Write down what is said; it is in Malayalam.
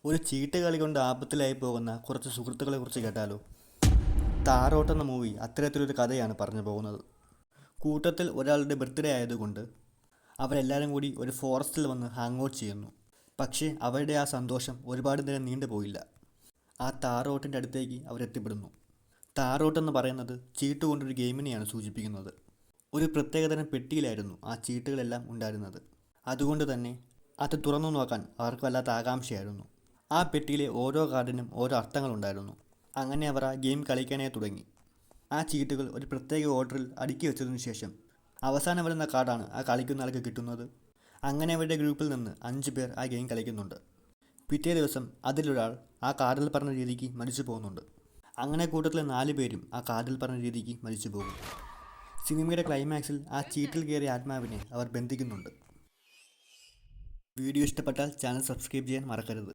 ഒരു ചീട്ട് കളി കൊണ്ട് ആപത്തിലായി പോകുന്ന കുറച്ച് സുഹൃത്തുക്കളെ കുറിച്ച് കേട്ടാലോ. താറോട്ട് എന്ന മൂവി അത്തരത്തിലൊരു കഥയാണ് പറഞ്ഞു പോകുന്നത്. കൂട്ടത്തിൽ ഒരാളുടെ ബർത്ത്ഡേ ആയതുകൊണ്ട് അവരെല്ലാവരും കൂടി ഒരു ഫോറസ്റ്റിൽ വന്ന് ഹാങ് ഔട്ട് ചെയ്യുന്നു. പക്ഷേ അവരുടെ ആ സന്തോഷം ഒരുപാട് നേരം നീണ്ടുപോയില്ല. ആ താറോട്ടിൻ്റെ അടുത്തേക്ക് അവരെത്തിപ്പെടുന്നു. താറോട്ട് എന്ന് പറയുന്നത് ചീട്ട് കൊണ്ടൊരു ഗെയിമിനെയാണ് സൂചിപ്പിക്കുന്നത്. ഒരു പ്രത്യേകതരം പെട്ടിയിലായിരുന്നു ആ ചീട്ടുകളെല്ലാം ഉണ്ടായിരുന്നത്. അതുകൊണ്ട് തന്നെ അത് തുറന്നു നോക്കാൻ അവർക്ക് വല്ലാത്ത ആകാംക്ഷയായിരുന്നു. ആ പെട്ടിയിലെ ഓരോ കാർഡിനും ഓരോ അർത്ഥങ്ങളുണ്ടായിരുന്നു. അങ്ങനെ അവർ ആ ഗെയിം കളിക്കാനായി തുടങ്ങി. ആ ചീട്ടുകൾ ഒരു പ്രത്യേക ഓർഡറിൽ അടുക്കി വെച്ചതിനു ശേഷം അവസാനം വരുന്ന കാർഡാണ് ആ കളിക്കുന്ന ആൾക്ക് കിട്ടുന്നത്. അങ്ങനെ അവരുടെ ഗ്രൂപ്പിൽ നിന്ന് 5 പേർ ആ ഗെയിം കളിക്കുന്നുണ്ട്. പിറ്റേ ദിവസം അതിലൊരാൾ ആ കാർഡിൽ പറഞ്ഞ രീതിക്ക് മരിച്ചു പോകുന്നുണ്ട്. അങ്ങനെ കൂട്ടത്തിലെ 4 പേരും ആ കാർഡിൽ പറഞ്ഞ രീതിക്ക് മരിച്ചു പോകും. സിനിമയുടെ ക്ലൈമാക്സിൽ ആ ചീട്ടിൽ കയറിയ ആത്മാവിനെ അവർ ബന്ധിക്കുന്നുണ്ട്. വീഡിയോ ഇഷ്ടപ്പെട്ടാൽ ചാനൽ സബ്സ്ക്രൈബ് ചെയ്യാൻ മറക്കരുത്.